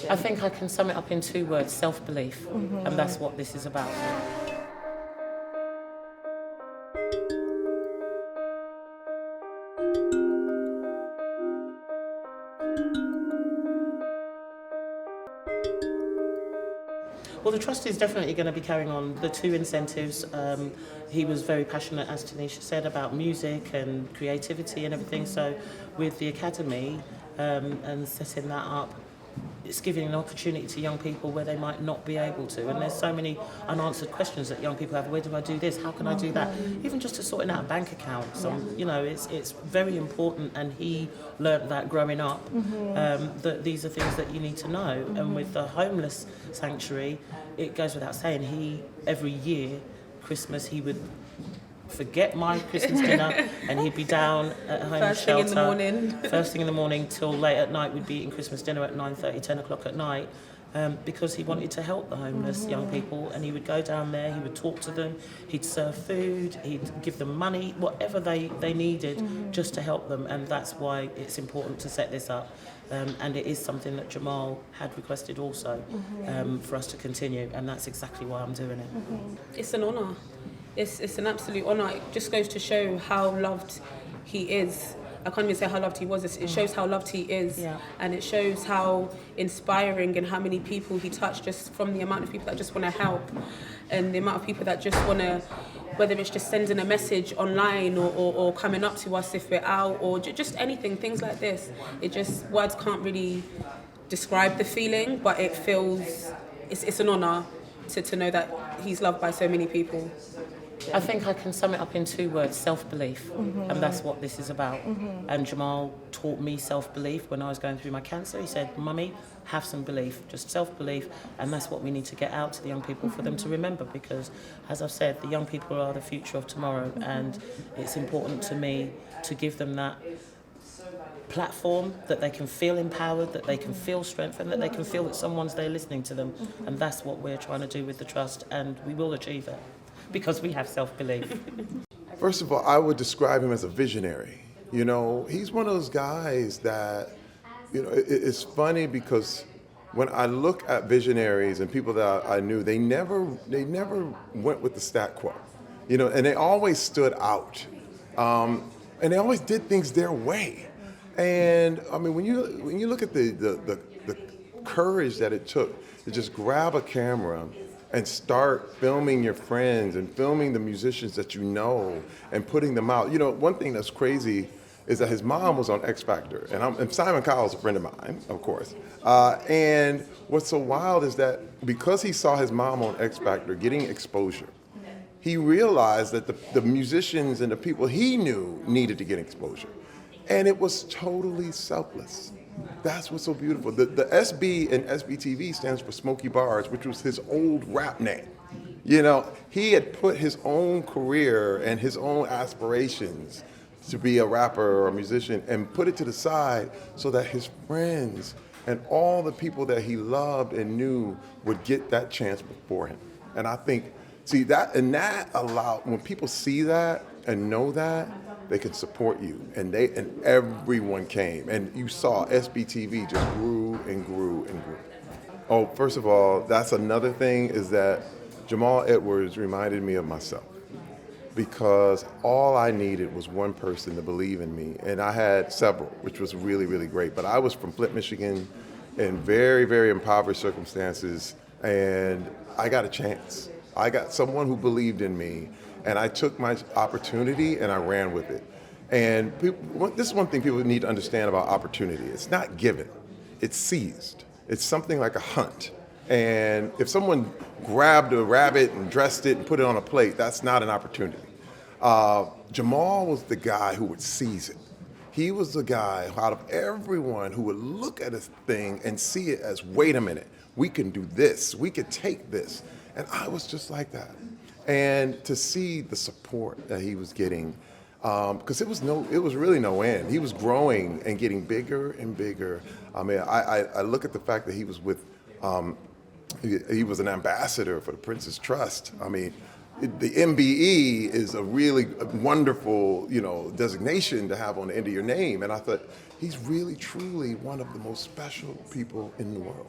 I think I can sum it up in 2 words: self-belief, and that's what this is about. Well, the trust is definitely going to be carrying on the 2 incentives. He was very passionate, as Tanisha said, about music and creativity and everything. So with the academy and setting that up, it's giving an opportunity to young people where they might not be able to. And there's so many unanswered questions that young people have. Where do I do this? How can I do that? Even just to sorting out a bank account. So, you know, it's very important. And he learnt that growing up, that these are things that you need to know. And with the homeless sanctuary, it goes without saying, every year, Christmas, he would forget my Christmas dinner and he'd be down at a homeless shelter. First thing in the morning till late at night. We'd be eating Christmas dinner at 9:30, 10 o'clock at night, because he wanted to help the homeless young people, and he would go down there, he would talk to them, he'd serve food, he'd give them money, whatever they needed, just to help them. And that's why it's important to set this up. And it is something that Jamal had requested also, for us to continue, and that's exactly why I'm doing it. It's an honour. It's an absolute honour. It just goes to show how loved he is. I can't even say how loved he was. It shows how loved he is, and it shows how inspiring and how many people he touched, just from the amount of people that just want to help, and the amount of people that just want to, whether it's just sending a message online or coming up to us if we're out, or just anything, things like this. It just, words can't really describe the feeling, but it feels, it's an honour to know that he's loved by so many people. I think I can sum it up in 2 words: self-belief, and that's what this is about. And Jamal taught me self-belief when I was going through my cancer. He said, "Mummy, have some belief, just self-belief," and that's what we need to get out to the young people for them to remember, because, as I've said, the young people are the future of tomorrow, and it's important to me to give them that platform, that they can feel empowered, that they can feel strength, and that they can feel that someone's there listening to them. And that's what we're trying to do with the trust, and we will achieve it, because we have self-belief. First of all, I would describe him as a visionary. You know, he's one of those guys that, you know, it's funny because when I look at visionaries and people that I knew, they never went with the stat quo, you know, and they always stood out, and they always did things their way. And I mean, when you look at the courage that it took to just grab a camera and start filming your friends and filming the musicians that you know and putting them out. You know, one thing that's crazy is that his mom was on X Factor, and Simon Cowell's a friend of mine, of course. And what's so wild is that because he saw his mom on X Factor getting exposure, he realized that the musicians and the people he knew needed to get exposure. And it was totally selfless. That's what's so beautiful. The SB in SBTV stands for Smokey Bars, which was his old rap name. You know, he had put his own career and his own aspirations to be a rapper or a musician and put it to the side so that his friends and all the people that he loved and knew would get that chance before him. And I think, that allowed, when people see that and know that, they can support you, and everyone came, and you saw SBTV just grew and grew and grew. Oh, first of all, that's another thing, is that Jamal Edwards reminded me of myself, because all I needed was one person to believe in me, and I had several, which was really, really great. But I was from Flint, Michigan, in very, very impoverished circumstances, and I got a chance. I got someone who believed in me, and I took my opportunity and I ran with it. And this is one thing people need to understand about opportunity. It's not given, it's seized. It's something like a hunt. And if someone grabbed a rabbit and dressed it and put it on a plate, that's not an opportunity. Jamal was the guy who would seize it. He was the guy out of everyone who would look at a thing and see it as, wait a minute, we can do this, we could take this. And I was just like that. And to see the support that he was getting, because it was really no end. He was growing and getting bigger and bigger. I mean, I look at the fact that he was with, he was an ambassador for the Prince's Trust. I mean, the MBE is a really wonderful, designation to have on the end of your name. And I thought, he's really, truly one of the most special people in the world.